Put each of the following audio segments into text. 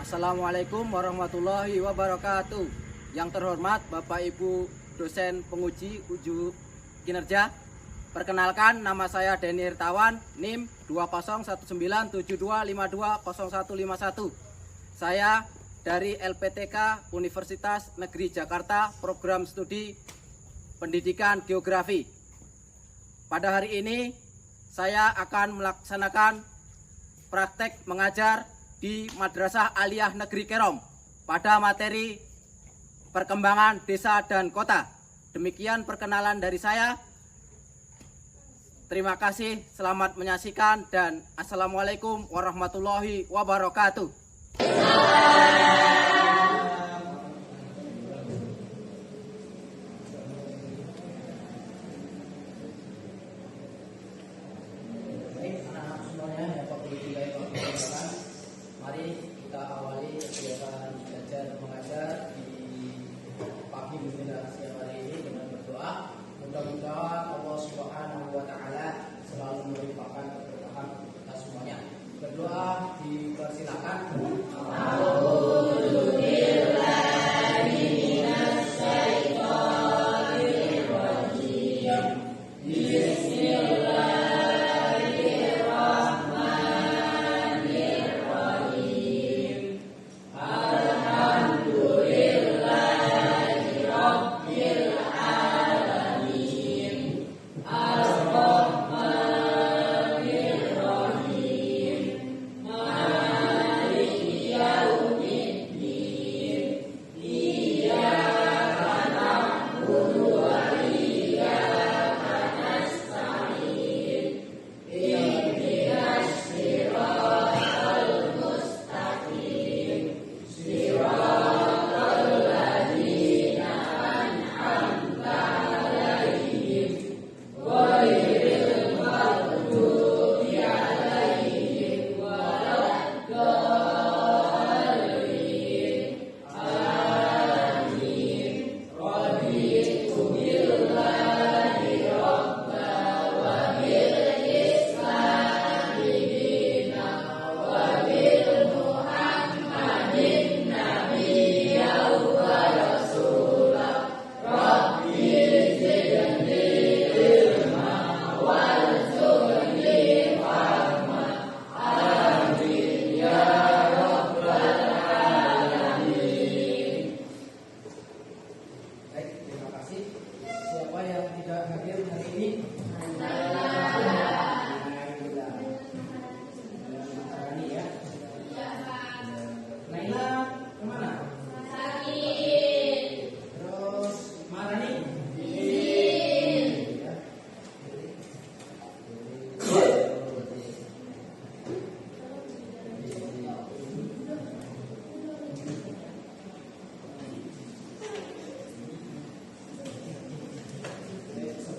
Assalamualaikum warahmatullahi wabarakatuh. Yang terhormat Bapak Ibu dosen penguji uji kinerja, perkenalkan nama saya Denny Irtawan, NIM 201972520151. Saya dari LPTK Universitas Negeri Jakarta, Program Studi Pendidikan Geografi. Pada hari ini saya akan melaksanakan praktek mengajar di Madrasah Aliyah Negeri Kerom pada materi perkembangan desa dan kota. Demikian perkenalan dari saya. Terima kasih, selamat menyaksikan, dan Assalamualaikum warahmatullahi wabarakatuh. Mari kita awali kegiatan belajar mengajar di pagi menjelang siang hari ini dengan berdoa. Mudah-mudahan Allah Subhanahu wa Ta'ala selalu melimpahkan keberkahan untuk kita semuanya. Berdoa dipersilakan.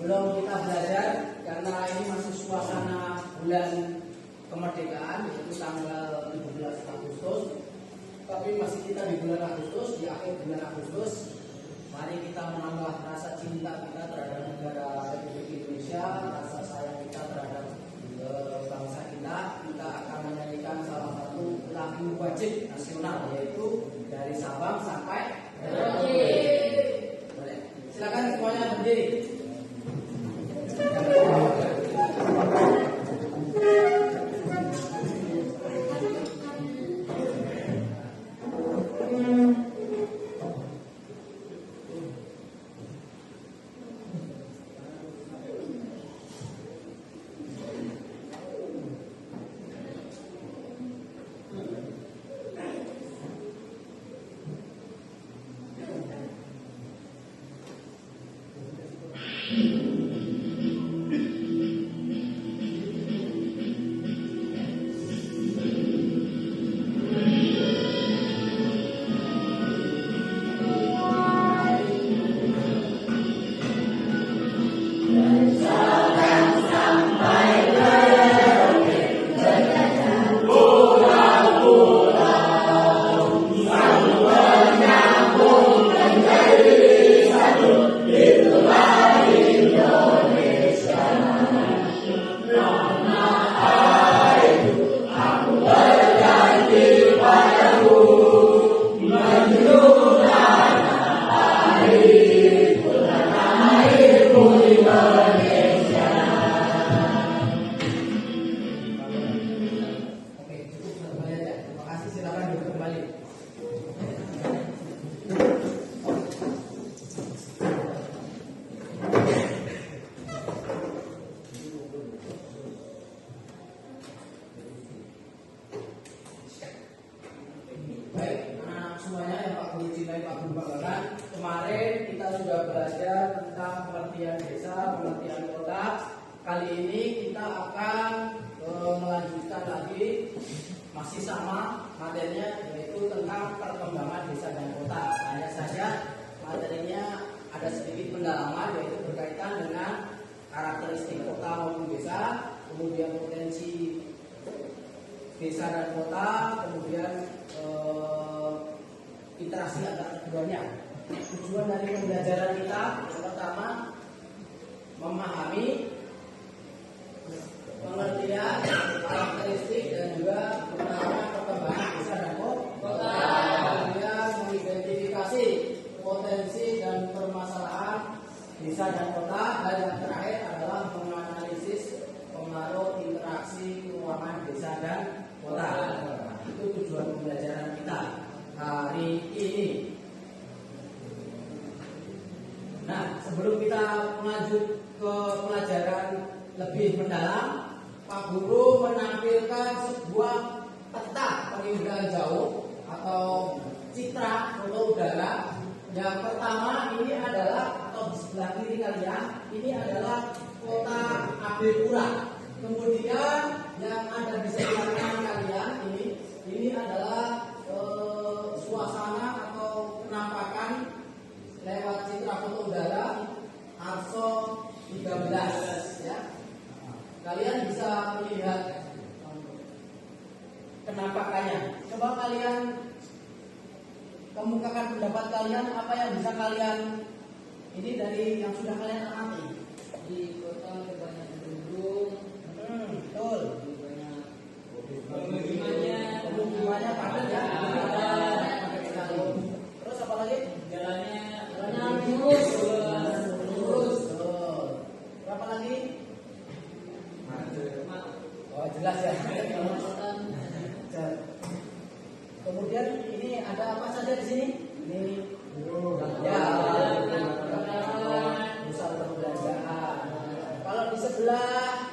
Sebelum kita belajar, karena ini masih suasana bulan kemerdekaan, yaitu tanggal 17 Agustus, tapi masih kita di bulan Agustus, di akhir bulan Agustus. Mari kita menambah rasa cinta kita terhadap negara Republik Indonesia, rasa sayang kita terhadap bangsa kita. Kita akan menyanyikan salah satu lagu wajib nasional, yaitu dari Sabang sampai Merauke. Boleh. Silakan semuanya berdiri. pengertian desa, pengertian kota. Kali ini kita akan melanjutkan lagi, masih sama materinya, yaitu tentang perkembangan desa dan kota. Hanya saja materinya ada sedikit pendalaman, yaitu berkaitan dengan karakteristik kota maupun desa, kemudian potensi desa dan kota, kemudian interaksi antara keduanya. Tujuan dari pembelajaran kita yang pertama memahami pengertian, karakteristik dan juga pengalaman perkembangan desa dan kota. Kemudian mengidentifikasi potensi dan permasalahan desa dan kota, dan yang terakhir adalah menganalisis pengaruh interaksi keuangan desa dan kota. Itu tujuan pembelajaran kita hari ini. Nah, sebelum kita lanjut ke pelajaran lebih mendalam, Pak Guru menampilkan sebuah peta penginderaan jauh atau citra foto udara. Yang pertama ini adalah, atau di sebelah kiri kalian, ini adalah kota Abipura. Kemudian yang ada di sebelah kanan kalian ini adalah suasana atau penampakan lewat citra foto udara Arso 13 ya. Kalian bisa melihat penampakannya. Coba kalian kemukakan pendapat kalian, apa yang bisa kalian ini dari yang sudah kalian amati. Di kota banyak gedung, Betul. banyak Pemukimannya padat ya. Padat sekali. Terus apa lagi? jalannya Lurus. Betul. Berapa lagi? Oh, jelas ya. Kemudian ini ada apa saja di sini? Ini ya, pusat perbelanjaan. Kalau di sebelah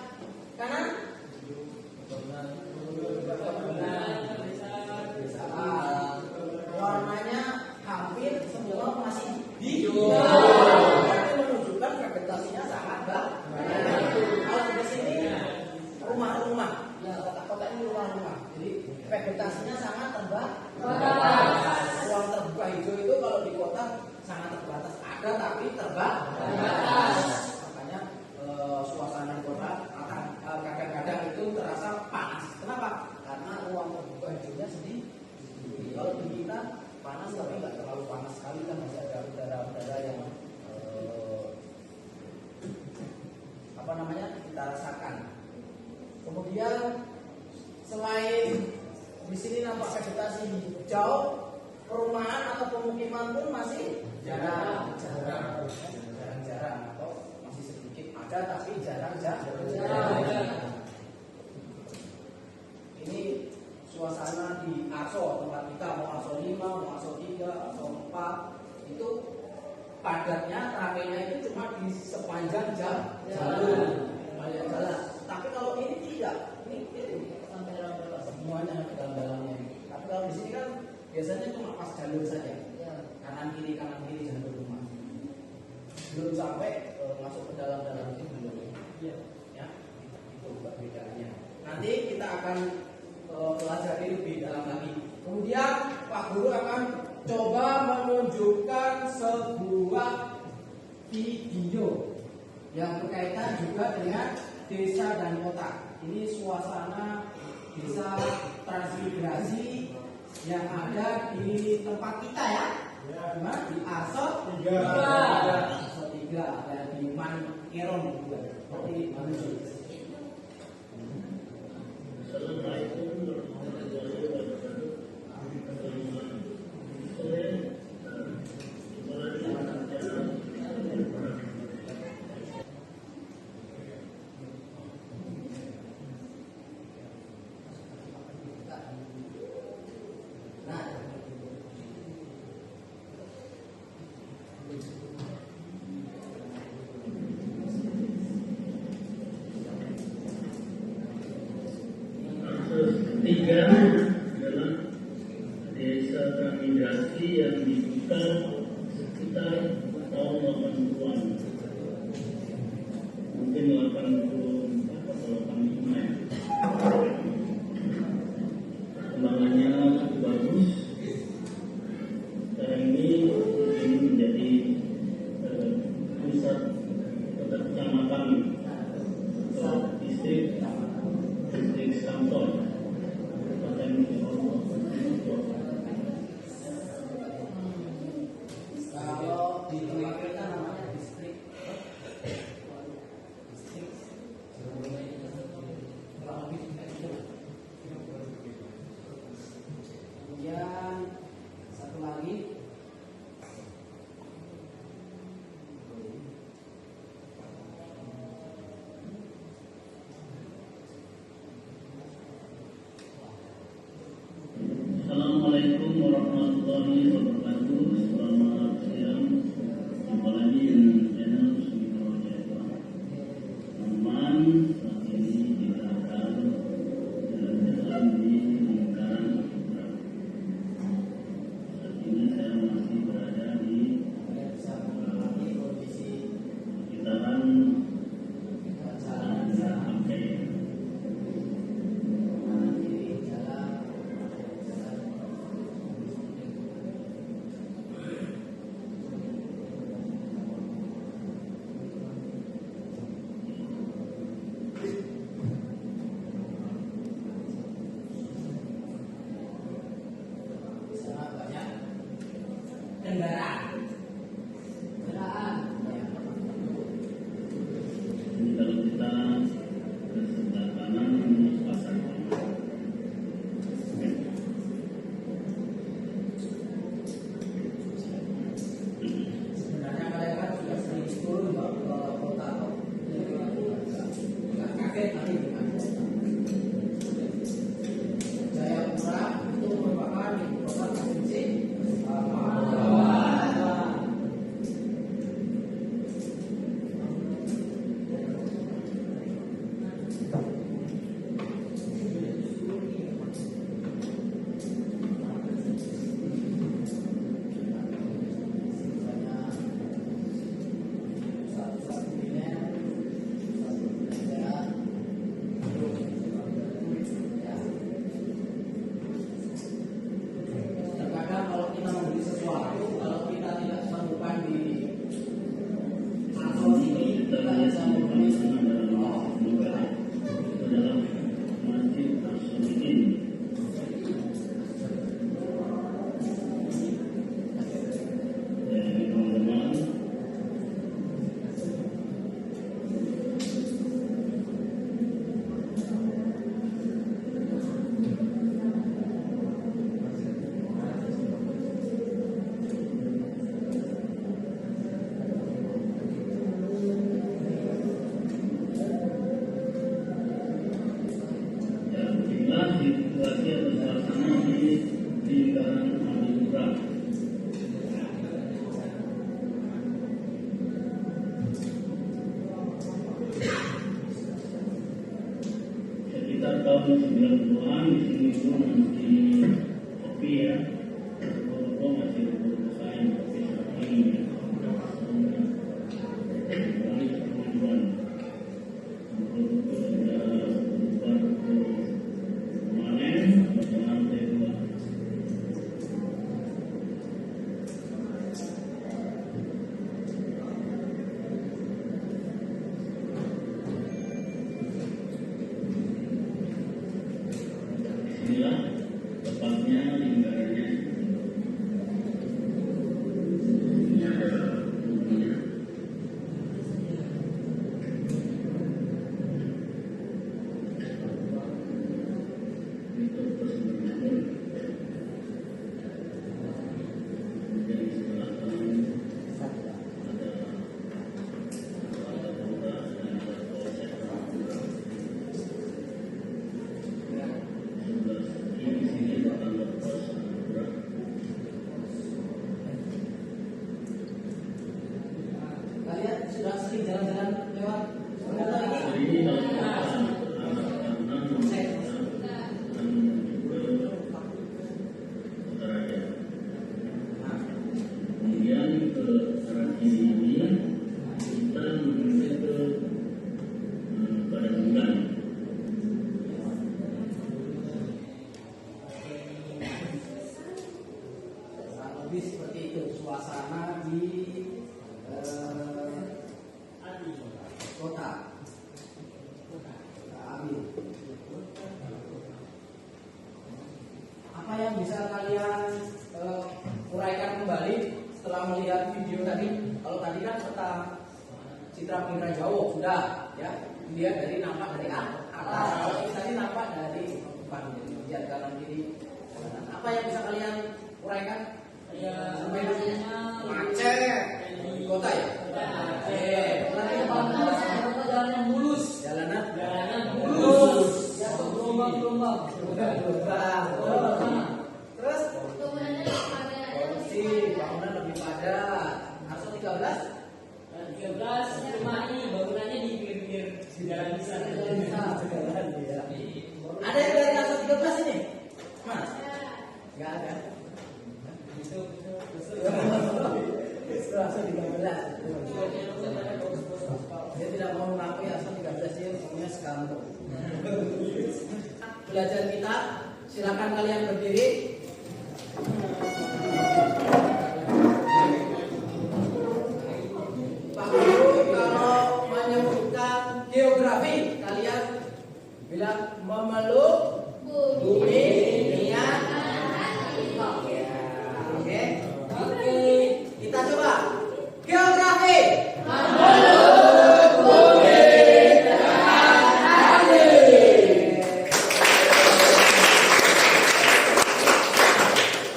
kanan? Warnanya hampir semua masih hijau. Ini menunjukkan vegetasinya sangat banyak. Kalau di sini rumah-rumah, ya kota-kota ini rumah-rumah. Jadi vegetasinya sangat terbatas. Ruang terbuka hijau itu kalau di kota sangat terbatas. Ada tapi terbatas. Makanya suasana kota akan kadang-kadang itu terasa panas. Kenapa? Karena ruang terbuka hijaunya sedikit. Kalau di kita panas tapi nggak terlalu panas sekali, kan masih ada udara-udara yang kita rasakan. Kemudian selain di sini nampak vegetasi hijau, perumahan atau pemukiman pun masih jarang atau masih sedikit ada tapi jarang. Ini suasana di Arso, tempat kita, mau Arso 5, mau Arso 3, Arso 4, itu padatnya, ramainya itu cuma di sepanjang jalan. Tapi kalau ini tidak, ini sampai dalam semuanya ke dalam-dalamnya. Tapi kalau di sini kan biasanya cuma pas jalur saja, kanan kiri jalur rumah. Belum sampai masuk ke dalam-dalam itu belum. Ya, itu bedanya. Nanti kita akan pelajari lebih dalam lagi. Kemudian Pak Guru akan coba menunjukkan sebuah video yang berkaitan juga dengan desa dan kota. Ini suasana desa transmigrasi yang ada di tempat kita ya. Di Arso 3. Arso 3 ada di Mankerong juga. Seperti manusia. Assalamualaikum warahmatullahi wabarakatuh. Tiga adalah desa transmigrasi yang dibuka sekitar tahun 80-an. Assalamualaikum warahmatullahi wabarakatuh. Selamat siang. Jumpa lagi dengan channel Sumito Jaya. Teman, saat ini kita akan jalan-jalan di lingkaran Putra. Saat ini saya masih berada di sekitaran Jalan Angkei. Sangat banyak kendaraan. Ini kalau kita ke sebelah kanan ini pasar Kemang. Sebenarnya mereka sudah sering turun ke kota atau nggak kaget tadi dengan Jayapura itu merupakan ibu kota provinsi Papua. Terkadang kalau kita membeli sesuatu, kalau kita tidak menemukan di kantor ini, kita bisa membeli Itu adalah Masjid As-Solihin. Jadi teman-teman, ya inilah situasi atau suasana di lingkaran Madura. Sekitar tahun 90-an di sini itu masih kopi ya. Toko masih bersaing kopi sapi. Kembali kemajuan. Kemarin pada lantai 2. Inilah tepatnya lingkarannya. Ini ada bukunya. Itu persembunyian. Kemudian di sebelah kanan ada Polres dan Polsek Madura. Sebelah sini ada kantor pos Madura. Kalian sudah sering jalan-jalan lewat kota ini? Jadi ini kalau kita kanan Cek. dan menuju ke Utaraja. Kemudian ke arah kiri ini kita menuju ke Padangbulan. Kurang lebih seperti itu suasana di kota Amin. Apa yang bisa kalian uraikan kembali setelah melihat video tadi? Kalau tadi kan peta citra pengira jauh sudah ya, dilihat dari nampak dari atas. Kalau ini tadi nampak dari depan, jadi lihat kanan kiri. Apa yang bisa kalian uraikan? Sampai macet di kota ya. Jalan yang mulus. Jalanan mulus. Ya, gelombang. Terus asal 13. Dia tidak mau mengakui asal 13 dia punya sekarang. Belajar kita, silakan kalian berdiri. Pak Guru kalau menyebutkan geografi, kalian bilang memeluk bumi, niat. Oke. Kita coba. Geografi.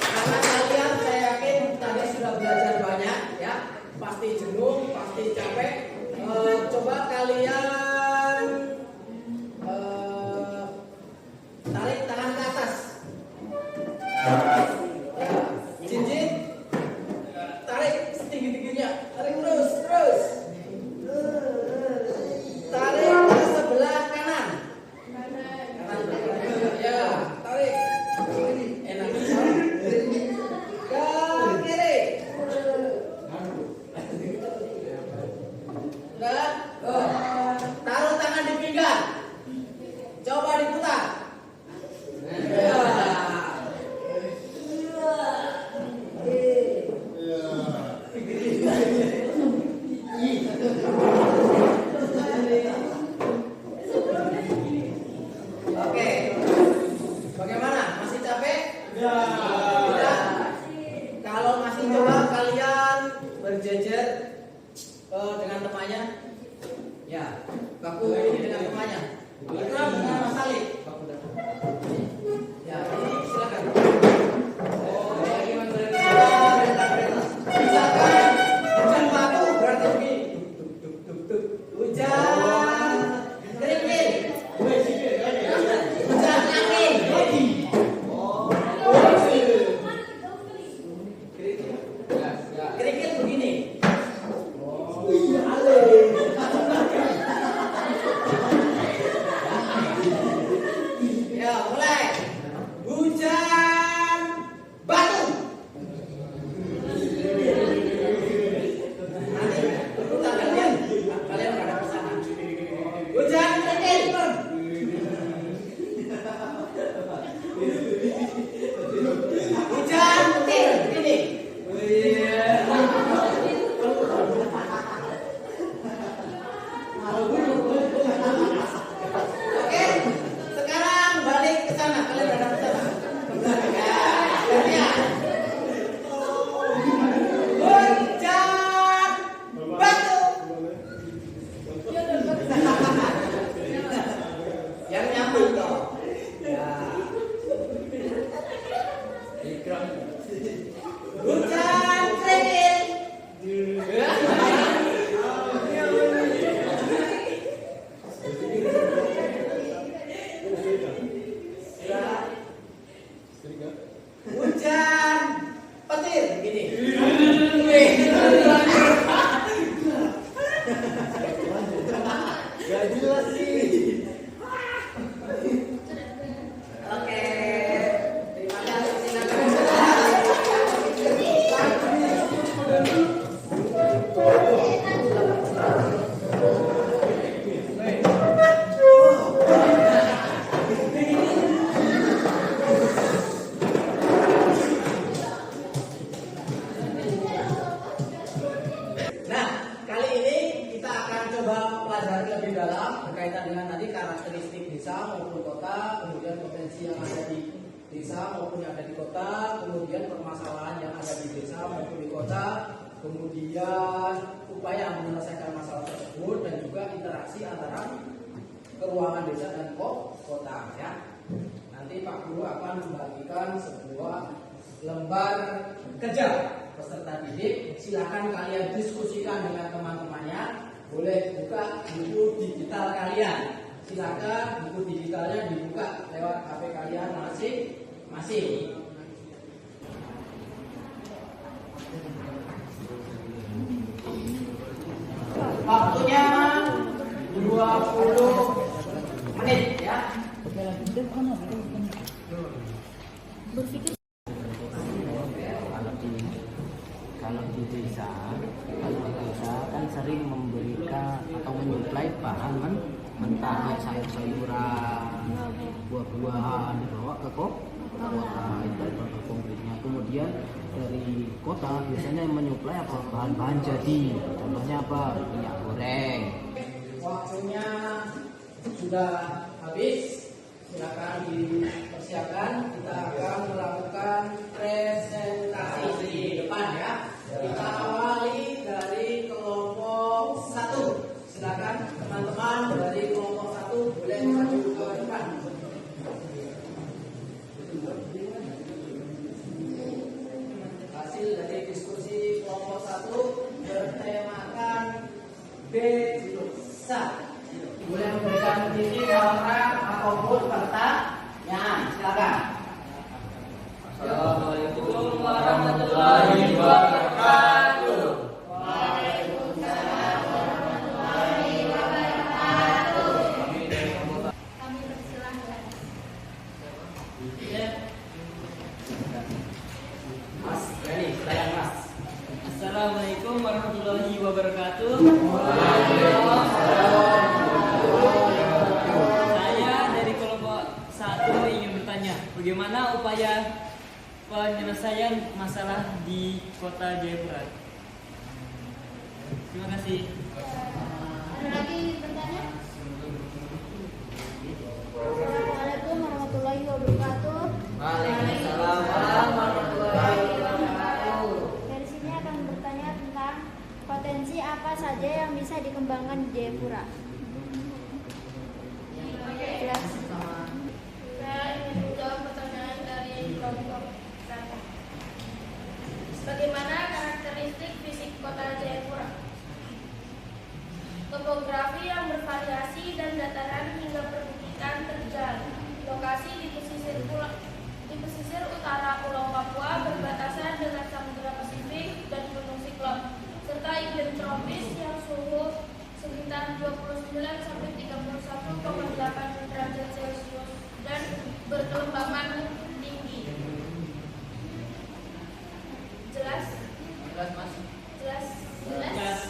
Karena kalian saya yakin tadi sudah belajar banyak ya. Pasti jenuh, pasti capek. Coba kalian tarik tangan ke atas. Jinjit. Tarik setinggi-tingginya. Tarik terus. Tarik ke sebelah kanan. Ya, tarik. Enak. Ke kiri. Udah? Taruh tangan di pinggang. Coba diputar. Ya. Oke. Bagaimana? Masih capek? Tidak? Kalau masih coba kalian berjejer dengan temannya. Ya, baku ini dengan temannya. Ikram dengan Mas Ali. Ya, ini silakan. Misalkan hujan batu berarti begini. Hujan kerikil. Hujan angin. Kerikil begini. Ya, mulai. Hujan batu. Nanti urutan kalian menghadap ke sana. Hujan kerikil. Hujan petir begini. Oke, sekarang balik ke sana. Kalian menghadap ke sana. Ya, gantian. Hujan batu. Yang nyaman toh. Ya. Hujan kerikil. Hujan petir begini. Gak jelas sih. Oke. Terima kasih. Silakan. Nah, kali ini kita akan coba pelajari lebih dalam berkaitan dengan tadi karakteristik desa maupun kota, kemudian potensi yang ada di desa maupun yang ada di kota, kemudian permasalahan yang ada di desa maupun di kota, kemudian upaya menyelesaikan masalah tersebut dan juga interaksi antara keuangan desa dan kota ya. Nanti Pak Guru akan membagikan sebuah lembar kerja peserta didik. Silakan kalian diskusikan dengan teman-temannya. Boleh buka buku digital kalian. Silakan buku digitalnya dibuka lewat HP kalian masing-masing. Waktunya 20 menit ya. Berpikir kalau di desa kan sering memberikan atau menyuplai bahan mentah ya, sayur-sayuran, buah-buahan dibawa ke kota, itu bahan konkretnya. Kemudian dari kota biasanya menyuplai apa, bahan-bahan jadi, contohnya apa, minyak goreng. Waktunya sudah habis, silakan dipersiapkan. Kita akan melakukan presentasi di depan ya. Kita awali dari kelompok 1. Silakan teman-teman dari kelompok 1 boleh maju ke depan. Hasil dari diskusi kelompok 1 bertemakan desa. Boleh memberikan titik orang ataupun pertanyaan. Silakan. Assalamualaikum warahmatullahi wabarakatuh. Waalaikumsalam warahmatullahi wabarakatuh. Kami persilahkan. Mas, ready, silakan Mas. Assalamualaikum warahmatullahi wabarakatuh. Saya dari kelompok 1 ingin bertanya, bagaimana upaya penyelesaian masalah di Kota Jayapura? Terima kasih. Ada lagi bertanya? Assalamualaikum warahmatullahi wabarakatuh. Waalaikumsalam warahmatullahi wabarakatuh. Dari sini akan bertanya tentang potensi apa saja yang bisa dikembangkan di Jayapura. Jelas. Saya ingin menjawab pertanyaan dari kelompok 1. Bagaimana karakteristik fisik kota Jayapura? Topografi yang bervariasi dan dataran hingga perbukitan terjal. Lokasi di pesisir utara Pulau Papua berbatasan dengan Samudra Pasifik dan Gunung Siklon, serta iklim tropis yang suhu sekitar 29-31,8 derajat Celcius dan berkelembapan tinggi. Jelas? Jelas Mas. Jelas? Jelas.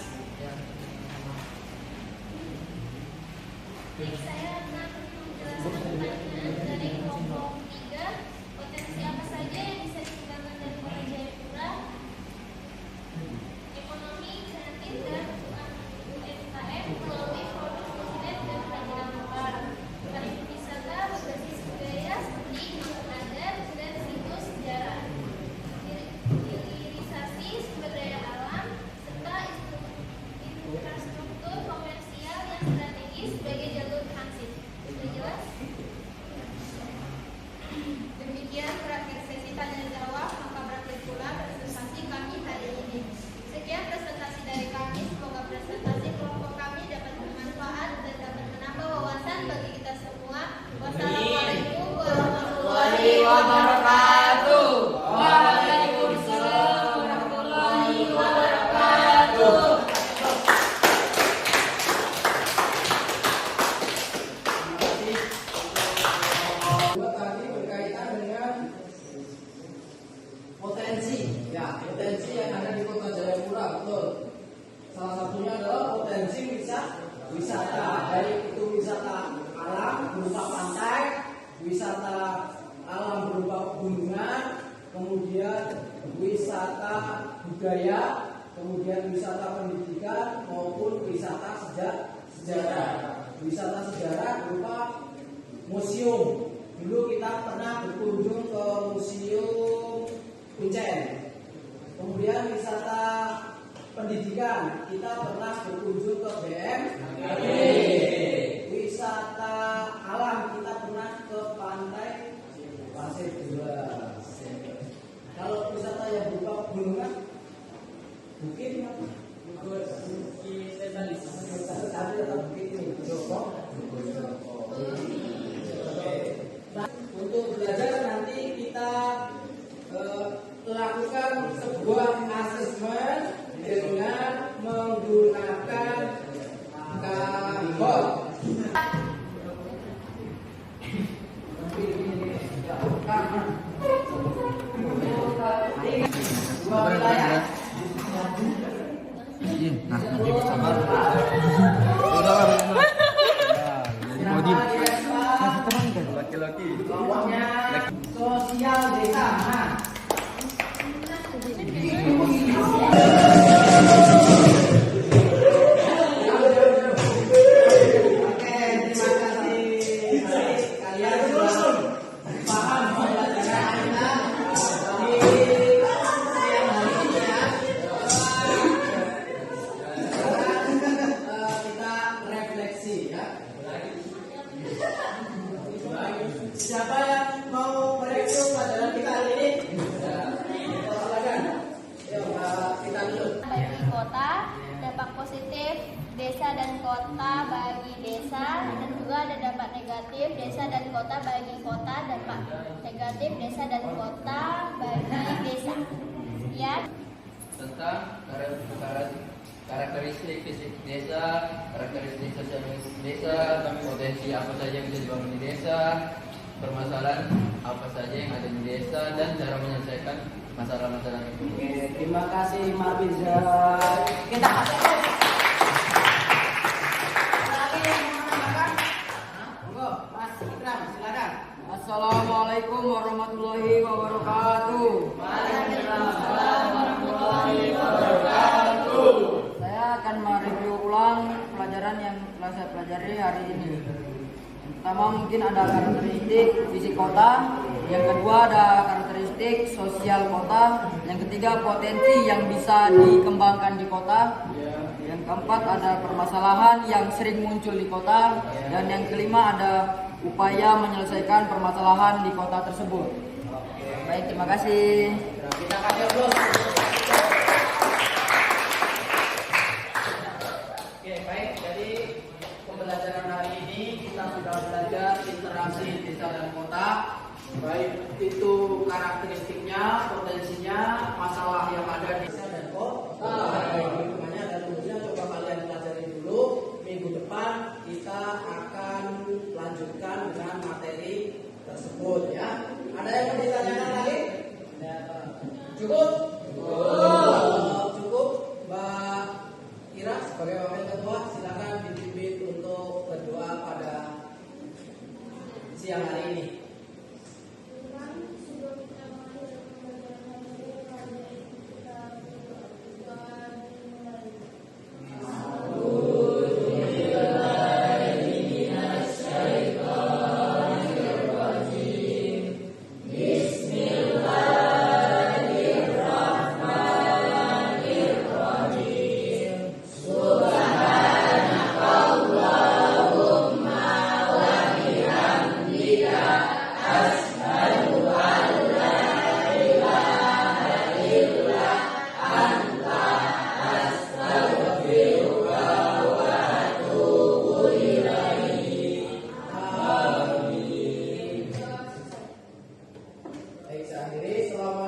Baik, saya akan menjelaskan pertanyaan dari kelompok 3. Potensi apa saja yang bisa dikembangkan dari Kota Jayapura? Ekonomi kreatif dan UMKM melalui produk kuliner dan kerajinan lokal. Pariwisata berbasis budaya seperti adat dan situs sejarah. Hilirisasi sumber daya alam serta infrastruktur komersial yang strategis sebagai jalur transit. Sudah jelas? Demikian berakhir sesi tanya jawab, maka berakhir pula presentasi kami hari ini. Sekian presentasi dari kami, semoga presentasi kelompok kami dapat bermanfaat dan dapat menambah wawasan bagi kita semua. Wassalamualaikum warahmatullahi wabarakatuh. Waalaikumsalam warahmatullahi wabarakatuh. Dua tadi berkaitan dengan potensi, ya potensi yang ada di Kota Jayapura, betul. Salah satunya adalah potensi wisata, baik itu wisata alam berupa pantai, wisata alam berupa gunungan, kemudian wisata budaya, kemudian wisata pendidikan maupun wisata sejarah. Wisata sejarah berupa museum. Dulu kita pernah berkunjung ke Museum Kuncen. Kemudian wisata pendidikan, kita pernah berkunjung ke BMKG. Wisata alam, kita pernah ke pantai Pasir Gelas. Kalau wisata yang berupa gunungan, bukit spesialis. Tadi atau bukit ini, Joko. Untuk belajar nanti kita lakukan sebuah asesmen dengan menggunakan kabel. Dua wilayah Nah, nanti bersabar. Laki-laki. Kelompoknya sosial desa. Nah. Siapa yang mau mereview pelajaran kita hari ini? Silakan. Yuk, kita dulu. Bagi kota, dampak positif desa dan kota bagi desa, dan juga ada dampak negatif desa dan kota bagi kota, dampak negatif desa dan kota bagi desa. Ya. Tentang karakteristik fisik desa, karakteristik sosial desa, potensi apa saja yang bisa dibangun di desa, permasalahan apa saja yang ada di desa, dan cara menyelesaikan masalah-masalah itu. Oke, terima kasih Marbiza. Kita kasih. Lagi yang mau menambahkan? Monggo, Mas Ikram, silakan. Assalamualaikum warahmatullahi wabarakatuh. Waalaikumsalam warahmatullahi wabarakatuh. Saya akan mereview ulang pelajaran yang telah saya pelajari hari ini. Yang pertama mungkin ada karakteristik fisik kota, yang kedua ada karakteristik sosial kota, yang ketiga potensi yang bisa dikembangkan di kota, yang keempat ada permasalahan yang sering muncul di kota, dan yang kelima ada upaya menyelesaikan permasalahan di kota tersebut. Baik, terima kasih. Kita kasih aplaus. Oke, baik. Jadi pembelajaran hari ini kita sudah belajar interaksi desa dan kota, baik itu karakteristiknya, potensinya, masalah yang ada di desa dan kota. Makanya dan tentunya coba kalian pelajari dulu. Minggu depan kita akan lanjutkan dengan materi tersebut ya. Ada yang mau ditanyakan lagi? Cukup? Cukup. Mbak Ira sebagai wakil ketua silakan dipimpin untuk berdoa pada siang hari ini. Baik, saya akhiri. Selamat